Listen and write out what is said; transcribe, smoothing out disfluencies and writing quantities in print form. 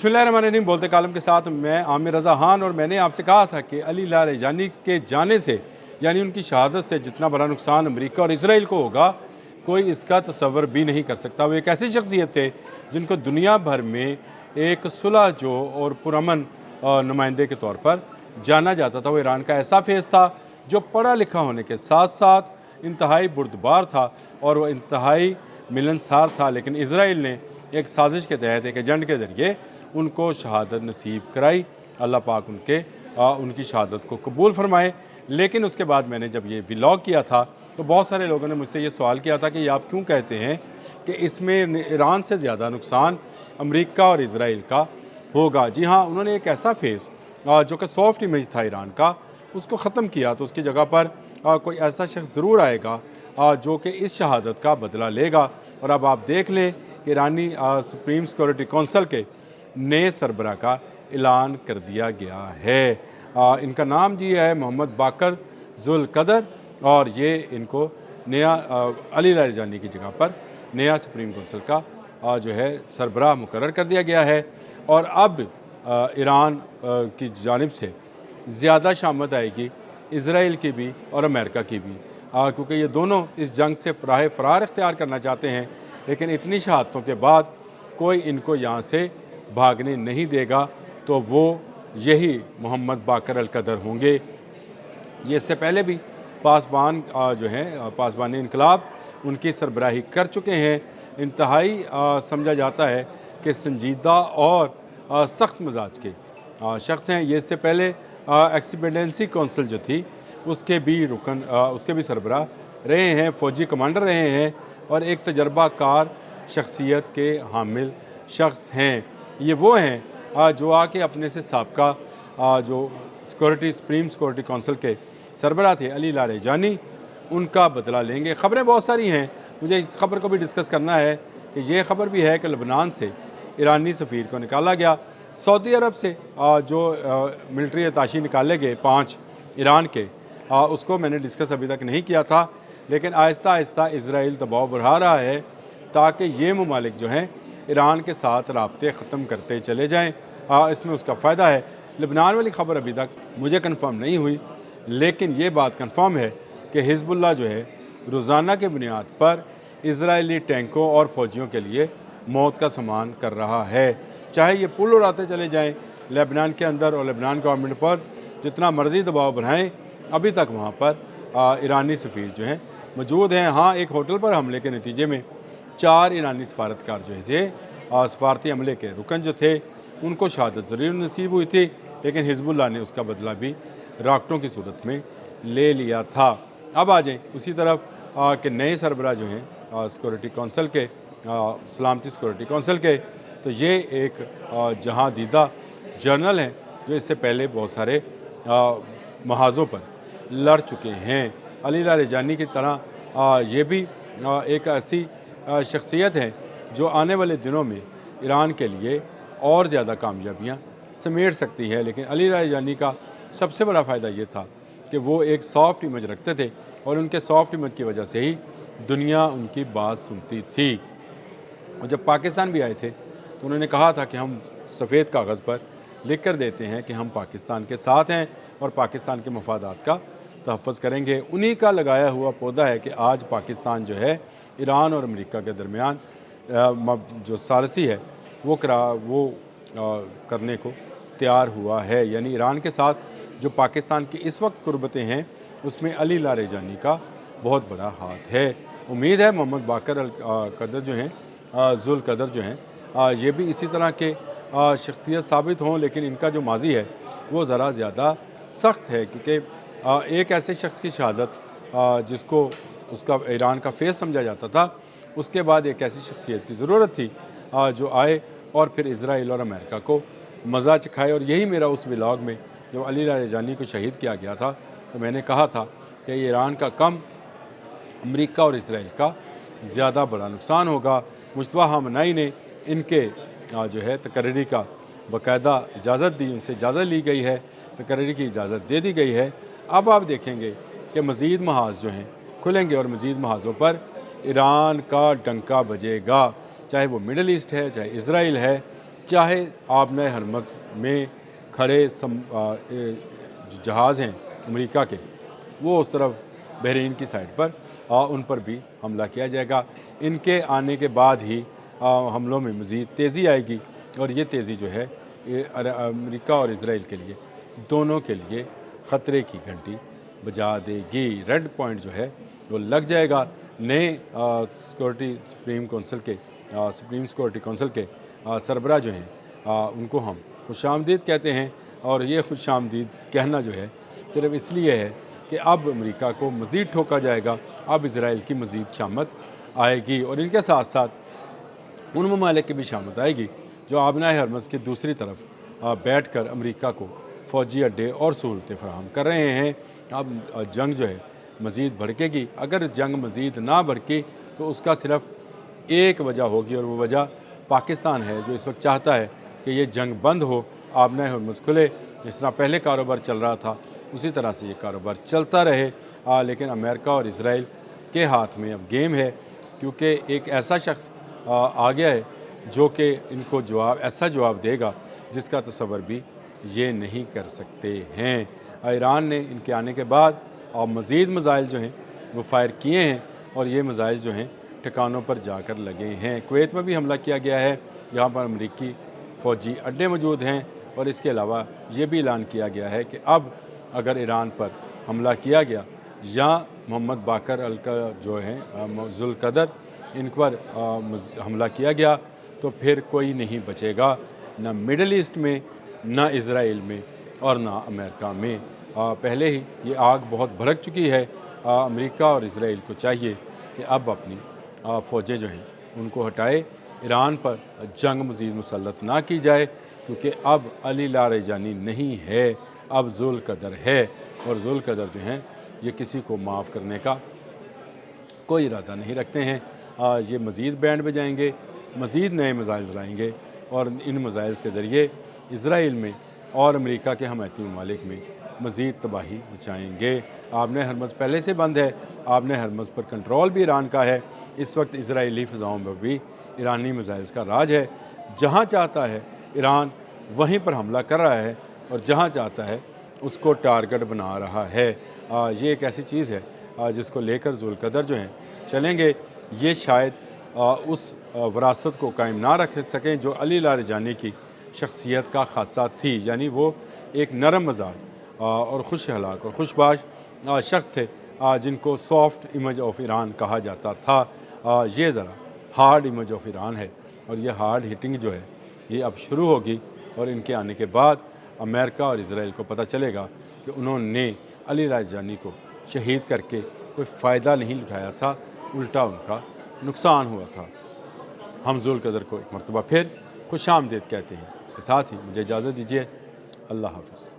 बिस्मिल्लाहिर्रहमानिर्रहीम। बोलते कालम के साथ मैं आमिर रज़ा खान, और मैंने आपसे कहा था कि अली लारेजानी के जाने से यानी उनकी शहादत से जितना बड़ा नुकसान अमेरिका और इसराइल को होगा, कोई इसका तसव्वुर भी नहीं कर सकता। वो एक ऐसी शख्सियत थे जिनको दुनिया भर में एक सुलह जो और पुरअमन नुमाइंदे के तौर पर जाना जाता था। वो ईरान का ऐसा फेस था जो पढ़ा लिखा होने के साथ साथ इंतहाई बुर्दबार था और वह इंतहाई मिलनसार था। लेकिन इसराइल ने एक साजिश के तहत एक एजेंट के ज़रिए उनको शहादत नसीब कराई। अल्लाह पाक उनकी शहादत को कबूल फरमाए। लेकिन उसके बाद मैंने जब ये व्लॉग किया था तो बहुत सारे लोगों ने मुझसे ये सवाल किया था कि ये आप क्यों कहते हैं कि इसमें ईरान से ज़्यादा नुकसान अमेरिका और इसराइल का होगा। जी हाँ, उन्होंने एक ऐसा फेस जो कि सॉफ्ट इमेज था ईरान का, उसको ख़त्म किया। तो उसकी जगह पर कोई ऐसा शख्स ज़रूर आएगा जो कि इस शहादत का बदला लेगा। और अब आप देख लें कि ईरानी सुप्रीम सिक्योरिटी कौंसिल के नए सरबराह का ऐलान कर दिया गया है। इनका नाम जी है मोहम्मद बाकर जुल कदर, और ये इनको नया अली लारेजानी की जगह पर नया सुप्रीम कौंसिल का जो है सरबराह मुकर्रर कर दिया गया है। और अब ईरान की जानिब से ज़्यादा शामत आएगी इसराइल की भी और अमेरिका की भी, क्योंकि ये दोनों इस जंग से राह फरार इख्तियार करना चाहते हैं। लेकिन इतनी शहादतों के बाद कोई इनको यहाँ से भागने नहीं देगा, तो वो यही मोहम्मद बाकर अल कदर होंगे। ये इससे पहले भी पासबान जो हैं पासबान इनकलाब उनकी सरबराही कर चुके हैं। इंतहाई समझा जाता है कि संजीदा और सख्त मिजाज के शख्स हैं। ये इससे पहले एक्सपीडिएंसी कौंसिल जो थी उसके भी रुकन उसके भी सरबराह रहे हैं, फ़ौजी कमांडर रहे हैं, और एक तजर्बाकार शख्सियत के हामिल शख्स हैं। ये वो हैं जो आके अपने से साबका जो सुप्रीम सिक्योरिटी कौंसिल के सरबराह थे अली लारेजानी, उनका बदला लेंगे। ख़बरें बहुत सारी हैं, मुझे इस खबर को भी डिस्कस करना है कि ये खबर भी है कि लबनान से ईरानी सफ़ीर को निकाला गया। सऊदी अरब से जो मिलिट्री अताशी निकाले गए 5 ईरान के, उसको मैंने डिस्कस अभी तक नहीं किया था। लेकिन आहिस्ता आहिस्ता इसराइल दबाव बढ़ा रहा है ताकि ये ममालिक जो हैं ईरान के साथ राब्ते ख़त्म करते चले जाएँ। इसमें उसका फ़ायदा है। लबनान वाली ख़बर अभी तक मुझे कन्फर्म नहीं हुई, लेकिन ये बात कन्फर्म है कि हिज़्बुल्लाह जो है रोज़ाना के बुनियाद पर इजरायली टैंकों और फ़ौजियों के लिए मौत का सामान कर रहा है। चाहे ये पुल उड़ाते चले जाएँ लेबनान के अंदर, और लेबनान गवर्नमेंट पर जितना मर्ज़ी दबाव बनाएँ, अभी तक वहाँ पर ईरानी सफ़ीर जो हैं मौजूद हैं। हाँ, एक होटल पर हमले के नतीजे में 4 ईरानी सफारतकार जो थे सफारती अमले के रुकन जो थे उनको शहादत ज़रूर नसीब हुई थी, लेकिन हिज़्बुल्लाह ने उसका बदला भी रॉकेटों की सूरत में ले लिया था। अब आ जाएँ उसी तरफ कि नए सरबराह जो हैं सिक्योरिटी कौंसिल के सलामती सिक्योरिटी कौंसिल के, तो ये एक जहां दीदा जर्नल हैं जो इससे पहले बहुत सारे महाज़ों पर लड़ चुके हैं। अली लारेजानी की तरह ये भी एक ऐसी शख्सियत है जो आने वाले दिनों में ईरान के लिए और ज़्यादा कामयाबियाँ समेट सकती है। लेकिन अली लारेजानी का सबसे बड़ा फ़ायदा ये था कि वो एक सॉफ्ट इमेज रखते थे, और उनके सॉफ्ट इमेज की वजह से ही दुनिया उनकी बात सुनती थी। और जब पाकिस्तान भी आए थे तो उन्होंने कहा था कि हम सफ़ेद कागज़ पर लिख कर देते हैं कि हम पाकिस्तान के साथ हैं और पाकिस्तान के मफादात का तहफ़्फ़ुज़ करेंगे। उन्हीं का लगाया हुआ पौधा है कि आज पाकिस्तान जो है ईरान और अमेरिका के दरमियान जो सारसी है वो करने को तैयार हुआ है। यानी ईरान के साथ जो पाकिस्तान की इस वक्त कुर्बतें हैं उसमें अली लारेजानी का बहुत बड़ा हाथ है। उम्मीद है मोहम्मद बाकर अल कदर जो हैं जुल कदर जो हैं ये भी इसी तरह के शख्सियत साबित हों, लेकिन इनका जो माजी है वो ज़रा ज़्यादा सख्त है, क्योंकि एक ऐसे शख्स की शहादत जिसको उसका ईरान का फेस समझा जाता था, उसके बाद एक ऐसी शख्सियत की ज़रूरत थी जो आए और फिर इसराइल और अमेरिका को मज़ा चखाए। और यही मेरा उस व्लॉग में जब अली लारेजानी को शहीद किया गया था तो मैंने कहा था कि ईरान का कम अमेरिका और इसराइल का ज़्यादा बड़ा नुकसान होगा। मुश्तबा हमनाई ने इनके जो है तकर्री का बाकायदा इजाज़त दी, उनसे इजाज़त ली गई है, तकर्री की इजाज़त दे दी गई है। अब आप देखेंगे कि मज़ीद महाज़ जो हैं खुलेंगे और मज़ीद महाज़ों पर ईरान का डंका बजेगा, चाहे वो मिडल ईस्ट है, चाहे इसराइल है, چاہے آبنۂ ہرمز میں کھڑے جہاز ہیں امریکہ کے، وہ اس طرف بحرین کی سائڈ پر، ان پر بھی حملہ کیا جائے گا۔ ان کے آنے کے بعد ہی حملوں میں مزید تیزی آئے گی، اور یہ تیزی جو ہے یہ امریکہ اور اسرائیل کے لیے دونوں کے لیے خطرے کی گھنٹی بجا دے گی۔ ریڈ پوائنٹ جو ہے وہ لگ جائے گا۔ نئے سپریم سیکورٹی کونسل کے سربراہ جو ہیں ان کو ہم خوش آمدید کہتے ہیں، اور یہ خوش آمدید کہنا جو ہے صرف اس لیے ہے کہ اب امریکہ کو مزید ٹھوکا جائے گا، اب اسرائیل کی مزید شامت آئے گی، اور ان کے ساتھ ساتھ ان ممالک کی بھی شامت آئے گی جو آبنائے ہرمز کی دوسری طرف بیٹھ کر امریکہ کو فوجی اڈے اور سہولتیں فراہم کر رہے ہیں۔ اب جنگ جو ہے مزید بھڑکے گی۔ اگر جنگ مزید نہ بھڑکی تو اس کا صرف ایک وجہ ہوگی، اور وہ وجہ پاکستان ہے، جو اس وقت چاہتا ہے کہ یہ جنگ بند ہو، آبنائے ہرمز کھلے، جس طرح پہلے کاروبار چل رہا تھا اسی طرح سے یہ کاروبار چلتا رہے۔ لیکن امریکہ اور اسرائیل کے ہاتھ میں اب گیم ہے، کیونکہ ایک ایسا شخص آ گیا ہے جو کہ ان کو ایسا جواب دے گا جس کا تصور بھی یہ نہیں کر سکتے ہیں۔ ایران نے ان کے آنے کے بعد مزید میزائل جو ہیں وہ فائر کیے ہیں، اور یہ میزائل جو ہیں ٹھکانوں پر جا کر لگے ہیں۔ کویت میں بھی حملہ کیا گیا ہے، جہاں پر امریکی فوجی اڈے موجود ہیں، اور اس کے علاوہ یہ بھی اعلان کیا گیا ہے کہ اب اگر ایران پر حملہ کیا گیا یا محمد باقر جو ہیں ذوالقدر ان پر حملہ کیا گیا تو پھر کوئی نہیں بچے گا، نہ مڈل ایسٹ میں، نہ اسرائیل میں، اور نہ امریکہ میں۔ پہلے ہی یہ آگ بہت بھڑک چکی ہے۔ امریکہ اور اسرائیل کو چاہیے کہ اب اپنی فوجیں جو ہیں ان کو ہٹائے، ایران پر جنگ مزید مسلط نہ کی جائے، کیونکہ اب علی لاریجانی نہیں ہے، اب ذوالقدر ہے، اور ذوالقدر جو ہیں یہ کسی کو معاف کرنے کا کوئی ارادہ نہیں رکھتے ہیں۔ یہ مزید بینڈ بجائیں گے، مزید نئے میزائل لائیں گے، اور ان میزائلز کے ذریعے اسرائیل میں اور امریکہ کے حمایتی ممالک میں مزید تباہی مچائیں گے۔ آبنۂ ہرمز پہلے سے بند ہے، آبنۂ ہرمز پر کنٹرول بھی ایران کا ہے۔ اس وقت اسرائیلی فضاؤں میں بھی ایرانی میزائلز کا راج ہے۔ جہاں چاہتا ہے ایران وہیں پر حملہ کر رہا ہے، اور جہاں چاہتا ہے اس کو ٹارگٹ بنا رہا ہے۔ یہ ایک ایسی چیز ہے جس کو لے کر ذوالقدر جو ہیں چلیں گے۔ یہ شاید اس وراثت کو قائم نہ رکھ سکیں جو علی لاریجانی کی شخصیت کا خاصہ تھی، یعنی وہ ایک نرم مزاج اور خوش اخلاق اور خوش باش شخص تھے، جن کو سافٹ امیج آف ایران کہا جاتا تھا۔ یہ ذرا ہارڈ امیج آف ایران ہے، اور یہ ہارڈ ہٹنگ جو ہے یہ اب شروع ہوگی، اور ان کے آنے کے بعد امریکہ اور اسرائیل کو پتہ چلے گا کہ انہوں نے علی لاریجانی کو شہید کر کے کوئی فائدہ نہیں اٹھایا تھا، الٹا ان کا نقصان ہوا تھا۔ ہم ذوالقدر کو ایک مرتبہ پھر خوش آمدید کہتے ہیں۔ اس کے ساتھ ہی مجھے اجازت دیجیے، اللہ حافظ۔